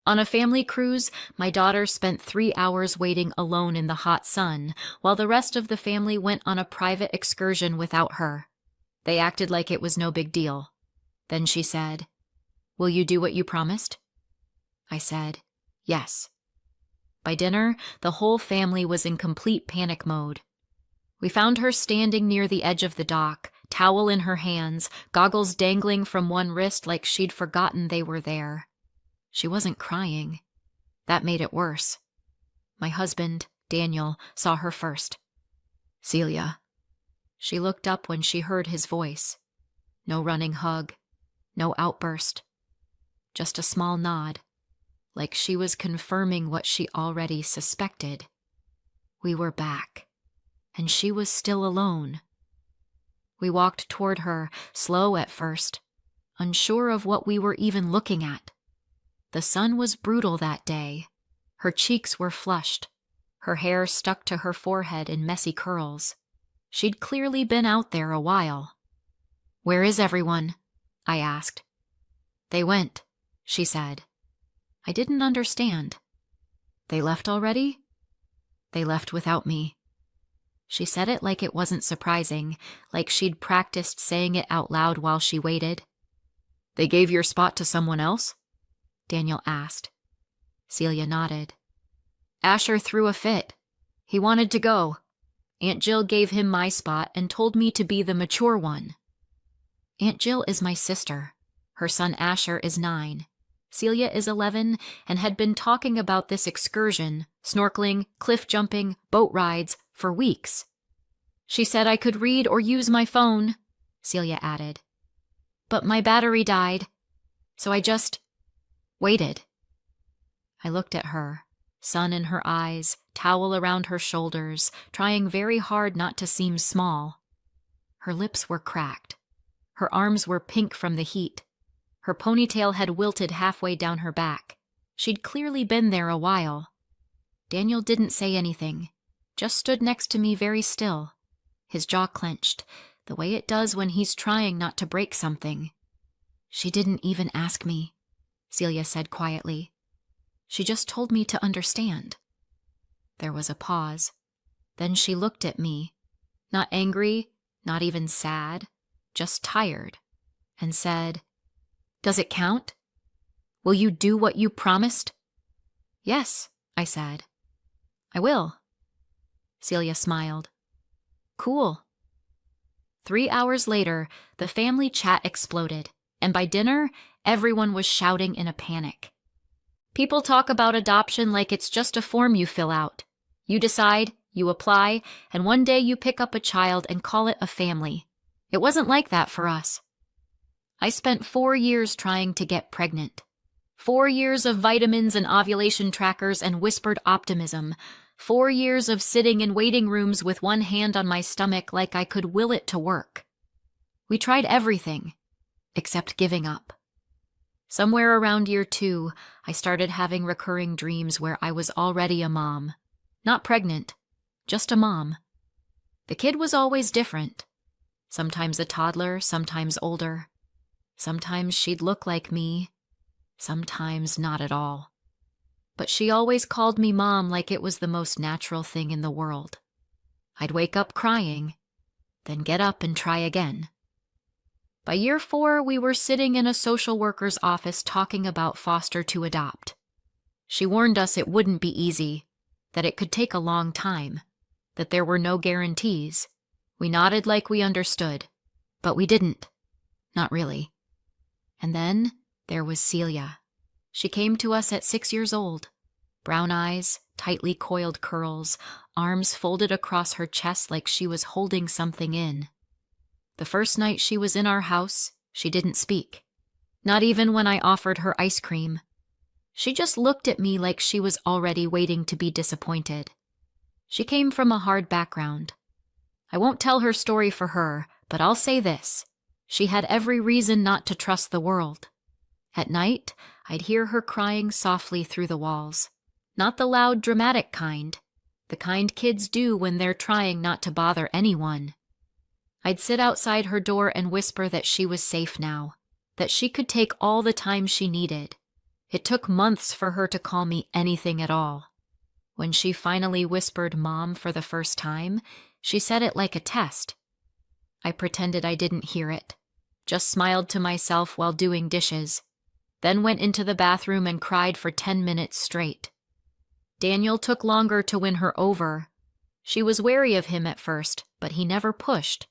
On a family cruise, my daughter spent 3 hours waiting alone in the hot sun, while the rest of the family went on a private excursion without her. They acted like it was no big deal. Then she said, "Will you do what you promised?" I said, "Yes." By dinner, the whole family was in complete panic mode. We found her standing near the edge of the dock, towel in her hands, goggles dangling from one wrist like she'd forgotten they were there. She wasn't crying. That made it worse. My husband, Daniel, saw her first. "Celia." She looked up when she heard his voice. No running hug, no outburst. Just a small nod, like she was confirming what she already suspected. We were back, and she was still alone. We walked toward her, slow at first, unsure of what we were even looking at. The sun was brutal that day. Her cheeks were flushed. Her hair stuck to her forehead in messy curls. She'd clearly been out there a while. "Where is everyone?" I asked. "They went," she said. I didn't understand. "They left already?" "They left without me." She said it like it wasn't surprising, like she'd practiced saying it out loud while she waited. "They gave your spot to someone else?" Daniel asked. Celia nodded. "Asher threw a fit. He wanted to go. Aunt Jill gave him my spot and told me to be the mature one." Aunt Jill is my sister. Her son Asher is 9. Celia is 11 and had been talking about this excursion, snorkeling, cliff jumping, boat rides, for weeks. "She said I could read or use my phone," Celia added. "But my battery died, so I just waited." I looked at her, sun in her eyes, towel around her shoulders, trying very hard not to seem small. Her lips were cracked. Her arms were pink from the heat. Her ponytail had wilted halfway down her back. She'd clearly been there a while. Daniel didn't say anything, just stood next to me very still, his jaw clenched, the way it does when he's trying not to break something. "She didn't even ask me," Celia said quietly. "She just told me to understand." There was a pause. Then she looked at me, not angry, not even sad, just tired, and said, "Does it count? Will you do what you promised?" "Yes," I said. "I will." Celia smiled. "Cool." 3 hours later, the family chat exploded, and by dinner, everyone was shouting in a panic. People talk about adoption like it's just a form you fill out. You decide, you apply, and one day you pick up a child and call it a family. It wasn't like that for us. I spent 4 years trying to get pregnant. 4 years of vitamins and ovulation trackers and whispered optimism. 4 years of sitting in waiting rooms with one hand on my stomach like I could will it to work. We tried everything, except giving up. Somewhere around year 2, I started having recurring dreams where I was already a mom. Not pregnant, just a mom. The kid was always different. Sometimes a toddler, sometimes older. Sometimes she'd look like me, sometimes not at all. But she always called me Mom like it was the most natural thing in the world. I'd wake up crying, then get up and try again. By year 4, we were sitting in a social worker's office talking about foster to adopt. She warned us it wouldn't be easy, that it could take a long time, that there were no guarantees. We nodded like we understood, but we didn't. Not really. And then there was Celia. She came to us at 6 years old. Brown eyes, tightly coiled curls, arms folded across her chest like she was holding something in. The first night she was in our house, she didn't speak. Not even when I offered her ice cream. She just looked at me like she was already waiting to be disappointed. She came from a hard background. I won't tell her story for her, but I'll say this. She had every reason not to trust the world. At night, I'd hear her crying softly through the walls. Not the loud, dramatic kind. The kind kids do when they're trying not to bother anyone. I'd sit outside her door and whisper that she was safe now, that she could take all the time she needed. It took months for her to call me anything at all. When she finally whispered Mom for the first time, she said it like a test. I pretended I didn't hear it, just smiled to myself while doing dishes, then went into the bathroom and cried for 10 minutes straight. Daniel took longer to win her over. She was wary of him at first, but he never pushed.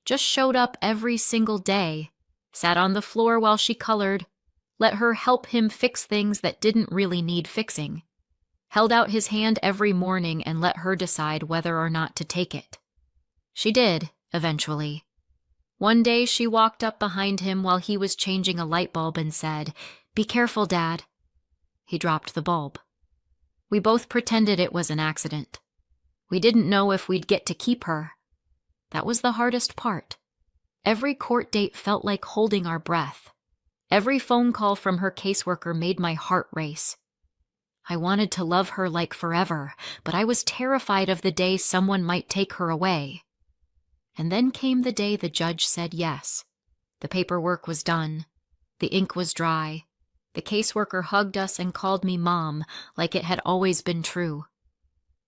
Just showed up every single day, sat on the floor while she colored, let her help him fix things that didn't really need fixing, held out his hand every morning and let her decide whether or not to take it. She did, eventually. One day she walked up behind him while he was changing a light bulb and said, "Be careful, Dad." He dropped the bulb. We both pretended it was an accident. We didn't know if we'd get to keep her. That was the hardest part. Every court date felt like holding our breath. Every phone call from her caseworker made my heart race. I wanted to love her like forever, but I was terrified of the day someone might take her away. And then came the day the judge said yes. The paperwork was done. The ink was dry. The caseworker hugged us and called me Mom, like it had always been true.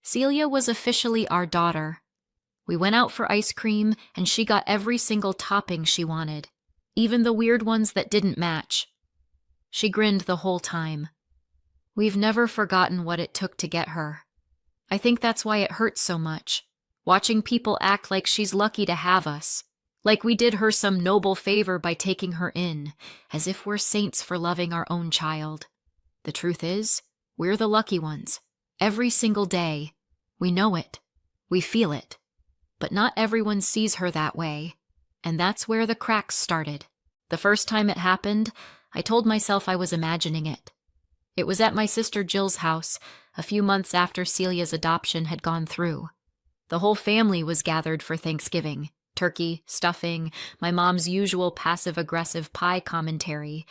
Celia was officially our daughter. We went out for ice cream, and she got every single topping she wanted, even the weird ones that didn't match. She grinned the whole time. We've never forgotten what it took to get her. I think that's why it hurts so much, watching people act like she's lucky to have us, like we did her some noble favor by taking her in, as if we're saints for loving our own child. The truth is, we're the lucky ones. Every single day. We know it. We feel it. But not everyone sees her that way, and that's where the cracks started. The first time it happened, I told myself I was imagining it. It was at my sister Jill's house, a few months after Celia's adoption had gone through. The whole family was gathered for Thanksgiving. Turkey, stuffing, my mom's usual passive-aggressive pie commentary.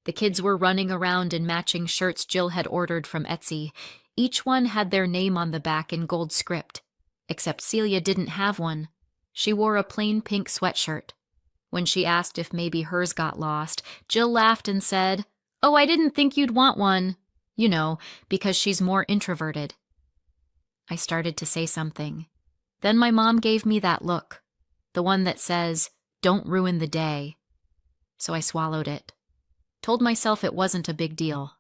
The kids were running around in matching shirts Jill had ordered from Etsy. Each one had their name on the back in gold script. Except Celia didn't have one. She wore a plain pink sweatshirt. When she asked if maybe hers got lost, Jill laughed and said, "Oh, I didn't think you'd want one." You know, because she's more introverted. I started to say something. Then my mom gave me that look. The one that says, "Don't ruin the day." So I swallowed it. Told myself it wasn't a big deal.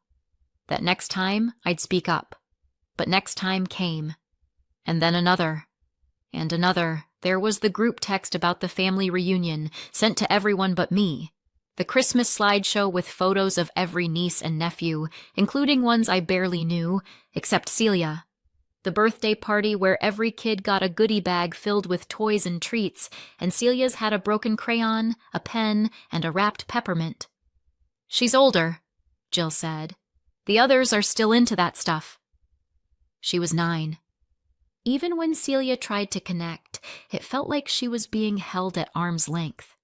That next time, I'd speak up. But next time came. And then another. And another. There was the group text about the family reunion, sent to everyone but me. The Christmas slideshow with photos of every niece and nephew, including ones I barely knew, except Celia. The birthday party where every kid got a goodie bag filled with toys and treats, and Celia's had a broken crayon, a pen, and a wrapped peppermint. "She's older," Jill said. "The others are still into that stuff." She was 9. Even when Celia tried to connect, it felt like she was being held at arm's length.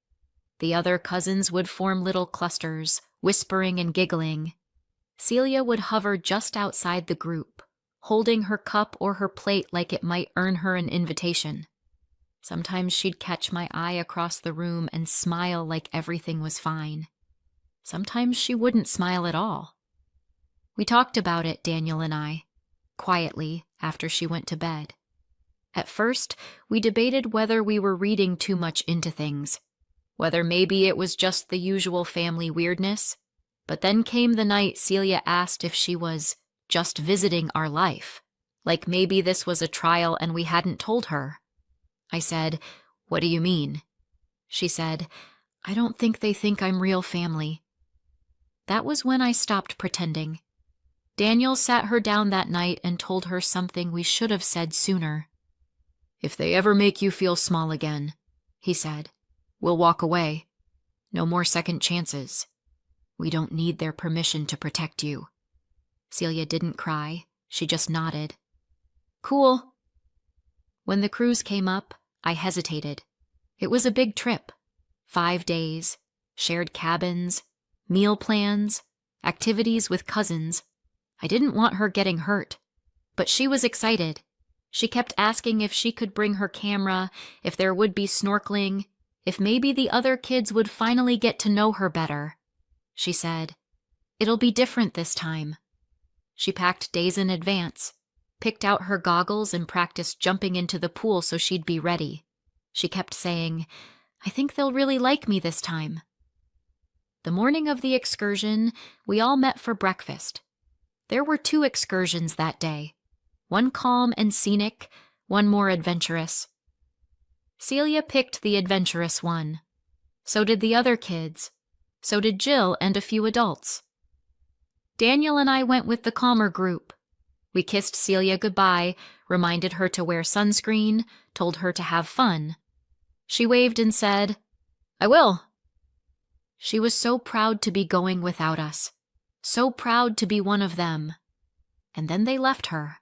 The other cousins would form little clusters, whispering and giggling. Celia would hover just outside the group, holding her cup or her plate like it might earn her an invitation. Sometimes she'd catch my eye across the room and smile like everything was fine. Sometimes she wouldn't smile at all. We talked about it, Daniel and I, quietly, after she went to bed. At first, we debated whether we were reading too much into things, whether maybe it was just the usual family weirdness. But then came the night Celia asked if she was just visiting our life, like maybe this was a trial and we hadn't told her. I said, "What do you mean?" She said, "I don't think they think I'm real family." That was when I stopped pretending. Daniel sat her down that night and told her something we should have said sooner. "If they ever make you feel small again," he said, "we'll walk away. No more second chances. We don't need their permission to protect you." Celia didn't cry. She just nodded. "Cool." When the cruise came up, I hesitated. It was a big trip. 5 days, shared cabins, meal plans, activities with cousins. I didn't want her getting hurt, but she was excited. She kept asking if she could bring her camera, if there would be snorkeling, if maybe the other kids would finally get to know her better. She said, It'll be different this time. She packed days in advance, picked out her goggles and practiced jumping into the pool so she'd be ready. She kept saying, "I think they'll really like me this time." The morning of the excursion, we all met for breakfast. There were 2 excursions that day, one calm and scenic, one more adventurous. Celia picked the adventurous one. So did the other kids. So did Jill and a few adults. Daniel and I went with the calmer group. We kissed Celia goodbye, reminded her to wear sunscreen, told her to have fun. She waved and said, "I will." She was so proud to be going without us, so proud to be one of them. And then they left her,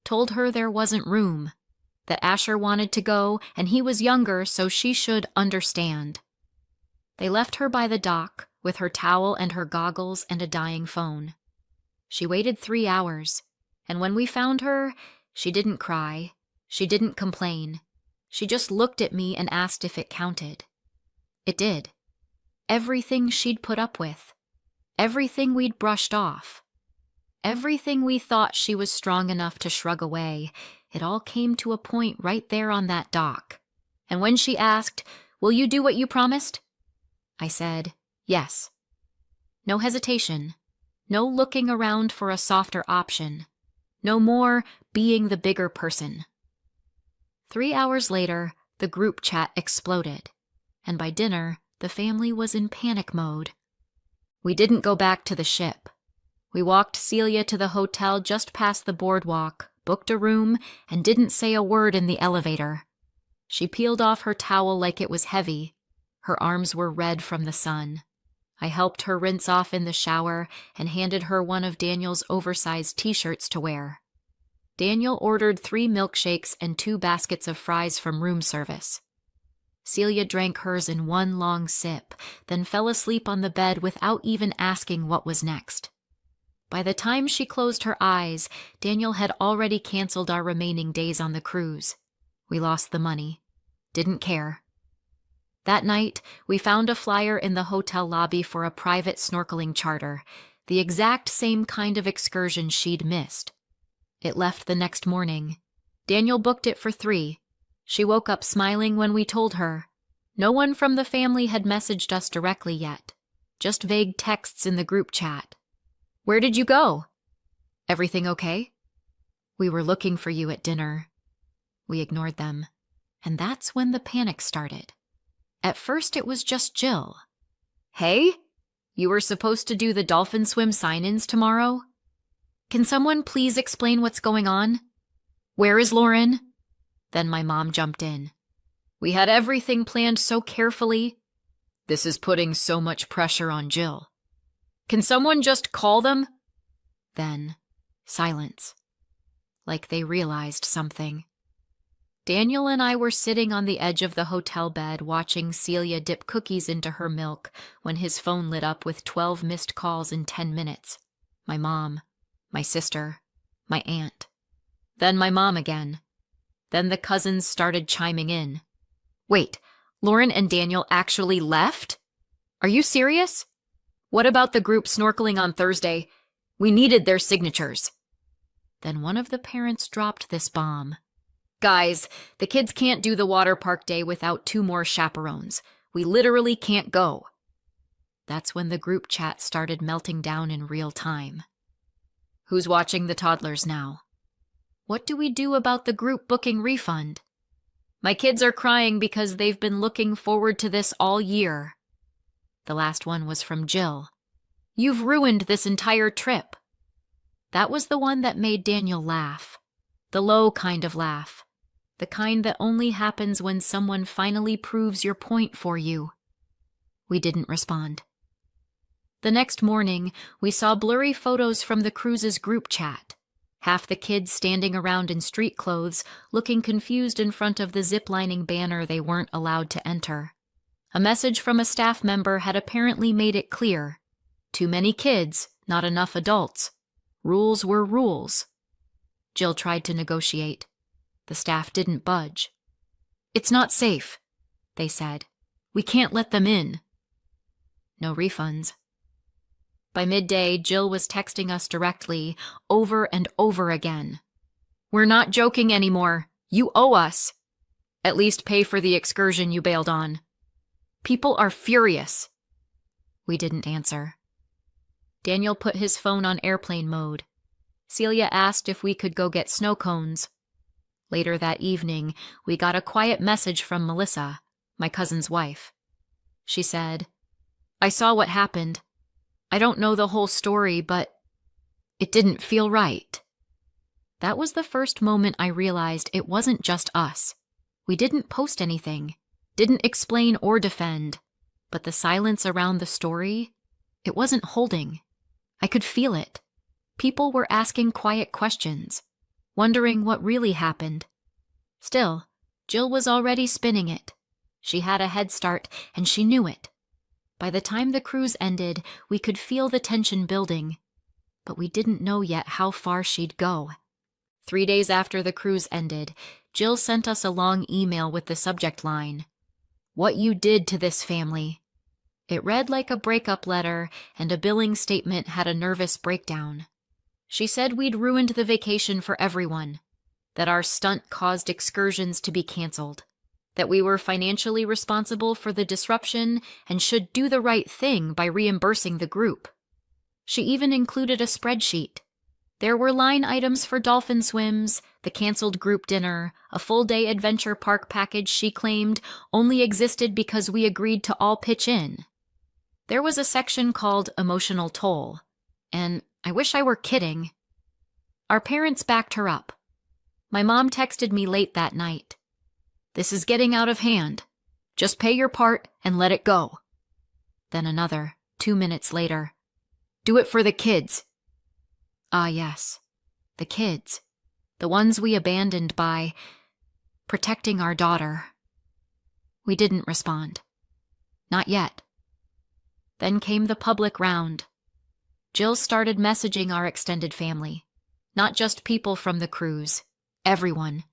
told her there wasn't room, that Asher wanted to go and he was younger so she should understand. They left her by the dock with her towel and her goggles and a dying phone. She waited 3 hours, and when we found her, she didn't cry, she didn't complain. She just looked at me and asked if it counted. It did. Everything she'd put up with, everything we'd brushed off, everything we thought she was strong enough to shrug away, it all came to a point right there on that dock. And when she asked, "Will you do what you promised?" I said, "Yes." No hesitation, no looking around for a softer option, no more being the bigger person. 3 hours later, the group chat exploded, and by dinner, the family was in panic mode. We didn't go back to the ship. We walked Celia to the hotel just past the boardwalk, booked a room, and didn't say a word in the elevator. She peeled off her towel like it was heavy. Her arms were red from the sun. I helped her rinse off in the shower and handed her one of Daniel's oversized t-shirts to wear. Daniel ordered 3 milkshakes and 2 baskets of fries from room service. Celia drank hers in one long sip, then fell asleep on the bed without even asking what was next. By the time she closed her eyes, Daniel had already canceled our remaining days on the cruise. We lost the money. Didn't care. That night, we found a flyer in the hotel lobby for a private snorkeling charter, the exact same kind of excursion she'd missed. It left the next morning. Daniel booked it for 3. She woke up smiling when we told her. No one from the family had messaged us directly yet, just vague texts in the group chat. "Where did you go? Everything okay? We were looking for you at dinner." We ignored them, and that's when the panic started. At first it was just Jill. "Hey, you were supposed to do the dolphin swim sign-ins tomorrow? Can someone please explain what's going on? Where is Lauren?" Then my mom jumped in. "We had everything planned so carefully. This is putting so much pressure on Jill. Can someone just call them?" Then, silence. Like they realized something. Daniel and I were sitting on the edge of the hotel bed watching Celia dip cookies into her milk when his phone lit up with 12 missed calls in 10 minutes. My mom, my sister, my aunt. Then my mom again. Then the cousins started chiming in. "Wait, Lauren and Daniel actually left? Are you serious? What about the group snorkeling on Thursday? We needed their signatures." Then one of the parents dropped this bomb. "Guys, the kids can't do the water park day without 2 more chaperones. We literally can't go." That's when the group chat started melting down in real time. Who's watching the toddlers now? What do we do about the group booking refund? My kids are crying because they've been looking forward to this all year. The last one was from Jill. "You've ruined this entire trip." That was the one that made Daniel laugh. The low kind of laugh. The kind that only happens when someone finally proves your point for you. We didn't respond. The next morning, we saw blurry photos from the cruise's group chat. Half the kids standing around in street clothes, looking confused in front of the ziplining banner they weren't allowed to enter. A message from a staff member had apparently made it clear. Too many kids, not enough adults. Rules were rules. Jill tried to negotiate. The staff didn't budge. "It's not safe," they said. "We can't let them in." No refunds. By midday, Jill was texting us directly, over and over again. "We're not joking anymore. You owe us. At least pay for the excursion you bailed on. People are furious." We didn't answer. Daniel put his phone on airplane mode. Celia asked if we could go get snow cones. Later that evening, we got a quiet message from Melissa, my cousin's wife. She said, "I saw what happened. I don't know the whole story, but it didn't feel right." That was the first moment I realized it wasn't just us. We didn't post anything, didn't explain or defend, but the silence around the story, it wasn't holding. I could feel it. People were asking quiet questions, wondering what really happened. Still, Jill was already spinning it. She had a head start, and she knew it. By the time the cruise ended, we could feel the tension building, but we didn't know yet how far she'd go. 3 days after the cruise ended, Jill sent us a long email with the subject line, "What you did to this family." It read like a breakup letter, and a billing statement had a nervous breakdown. She said we'd ruined the vacation for everyone, that our stunt caused excursions to be canceled, that we were financially responsible for the disruption and should do the right thing by reimbursing the group. She even included a spreadsheet. There were line items for dolphin swims, the canceled group dinner, a full-day adventure park package she claimed only existed because we agreed to all pitch in. There was a section called Emotional Toll, and I wish I were kidding. Our parents backed her up. My mom texted me late that night. "This is getting out of hand. Just pay your part and let it go." Then another, 2 minutes later. "Do it for the kids." Ah, yes, the kids. The ones we abandoned by protecting our daughter. We didn't respond. Not yet. Then came the public round. Jill started messaging our extended family, not just people from the cruise, everyone.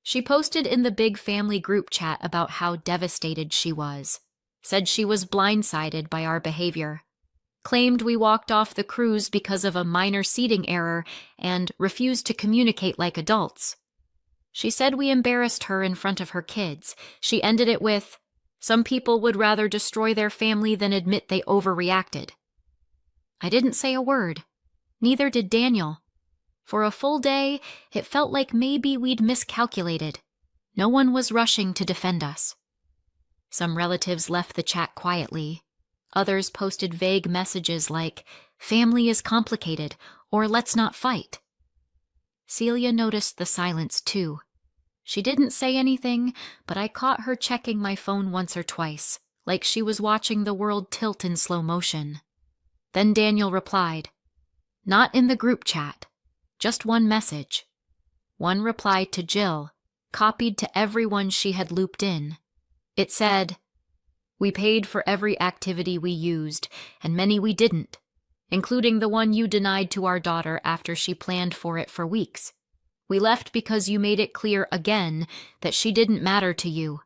She posted in the big family group chat about how devastated she was, said she was blindsided by our behavior, claimed we walked off the cruise because of a minor seating error and refused to communicate like adults. She said we embarrassed her in front of her kids. She ended it with, "Some people would rather destroy their family than admit they overreacted." I didn't say a word. Neither did Daniel. For a full day, it felt like maybe we'd miscalculated. No one was rushing to defend us. Some relatives left the chat quietly. Others posted vague messages like, "Family is complicated," or "Let's not fight." Celia noticed the silence too. She didn't say anything, but I caught her checking my phone once or twice, like she was watching the world tilt in slow motion. Then Daniel replied, not in the group chat, just one message. One reply to Jill, copied to everyone she had looped in. It said, "We paid for every activity we used, and many we didn't, including the one you denied to our daughter after she planned for it for weeks. We left because you made it clear again that she didn't matter to you.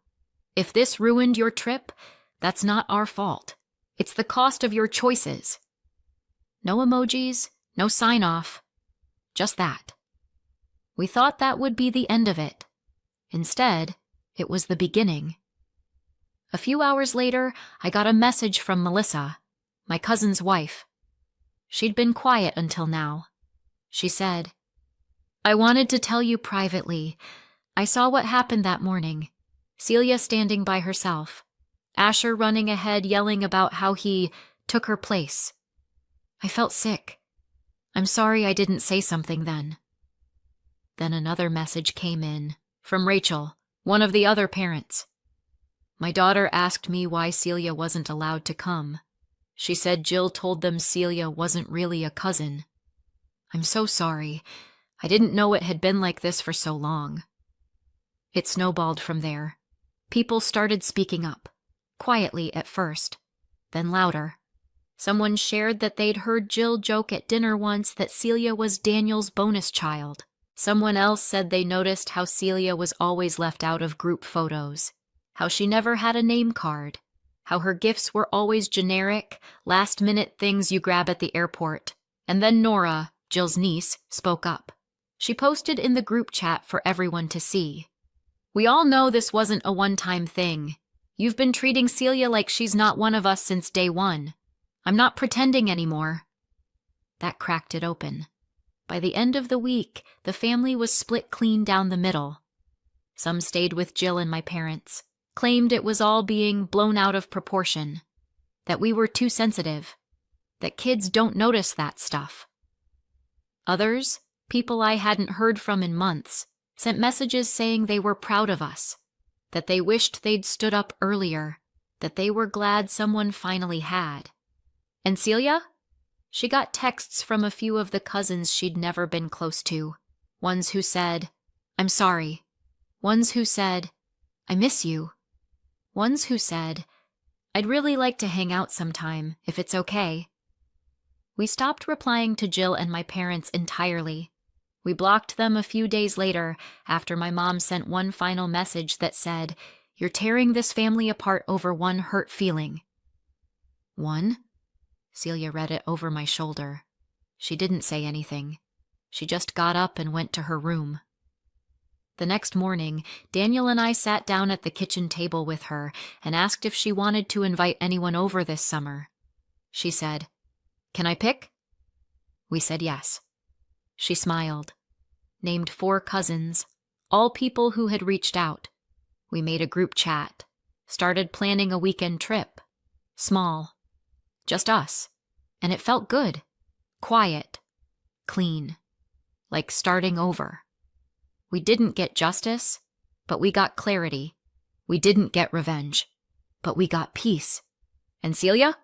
If this ruined your trip, that's not our fault. It's the cost of your choices." No emojis, no sign-off, just that. We thought that would be the end of it. Instead, it was the beginning. A few hours later, I got a message from Melissa, my cousin's wife. She'd been quiet until now. She said, "I wanted to tell you privately. I saw what happened that morning. Celia standing by herself. Asher running ahead yelling about how he took her place. I felt sick. I'm sorry I didn't say something then." Then another message came in, from Rachel, one of the other parents. "My daughter asked me why Celia wasn't allowed to come. She said Jill told them Celia wasn't really a cousin. I'm so sorry. I didn't know it had been like this for so long." It snowballed from there. People started speaking up, quietly at first, then louder. Someone shared that they'd heard Jill joke at dinner once that Celia was Daniel's bonus child. Someone else said they noticed how Celia was always left out of group photos, how she never had a name card. how her gifts were always generic, last-minute things you grab at the airport. And then Nora, Jill's niece, spoke up. She posted in the group chat for everyone to see. "We all know this wasn't a one-time thing. You've been treating Celia like she's not one of us since day one. I'm not pretending anymore." That cracked it open. By the end of the week, the family was split clean down the middle. Some stayed with Jill and my parents, claimed it was all being blown out of proportion, that we were too sensitive, that kids don't notice that stuff. Others, people I hadn't heard from in months, sent messages saying they were proud of us, that they wished they'd stood up earlier, that they were glad someone finally had. And Celia? She got texts from a few of the cousins she'd never been close to, ones who said, "I'm sorry," ones who said, "I miss you," ones who said, "I'd really like to hang out sometime, if it's okay." We stopped replying to Jill and my parents entirely. We blocked them a few days later after my mom sent one final message that said, "You're tearing this family apart over one hurt feeling." "One?" Celia read it over my shoulder. She didn't say anything. She just got up and went to her room. The next morning, Daniel and I sat down at the kitchen table with her and asked if she wanted to invite anyone over this summer. She said, "Can I pick?" We said yes. She smiled, named 4 cousins, all people who had reached out. We made a group chat, started planning a weekend trip. Small. Just us. And it felt good. Quiet. Clean. Like starting over. We didn't get justice, but we got clarity. We didn't get revenge, but we got peace. And Celia?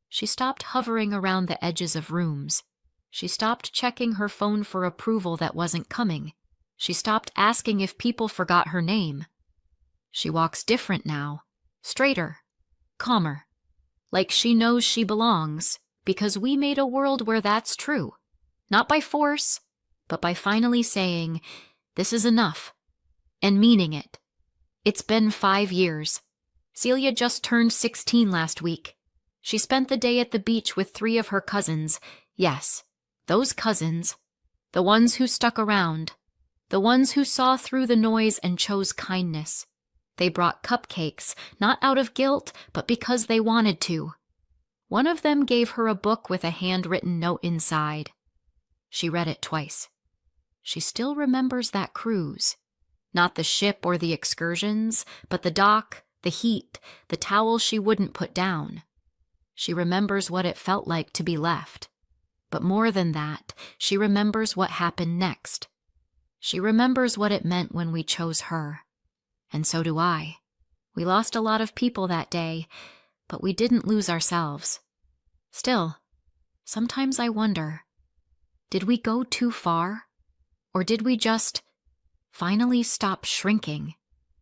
She stopped hovering around the edges of rooms. She stopped checking her phone for approval that wasn't coming. She stopped asking if people forgot her name. She walks different now. Straighter. Calmer. Like she knows she belongs, because we made a world where that's true. Not by force, but by finally saying, "This is enough," and meaning it. It's been 5 years. Celia just turned 16 last week. She spent the day at the beach with 3 of her cousins. Yes, those cousins. The ones who stuck around. The ones who saw through the noise and chose kindness. They brought cupcakes, not out of guilt, but because they wanted to. One of them gave her a book with a handwritten note inside. She read it twice. She still remembers that cruise. Not the ship or the excursions, but the dock, the heat, the towel she wouldn't put down. She remembers what it felt like to be left. But more than that, she remembers what happened next. She remembers what it meant when we chose her. And so do I. We lost a lot of people that day, but we didn't lose ourselves. Still, sometimes I wonder, did we go too far? Or did we just finally stop shrinking?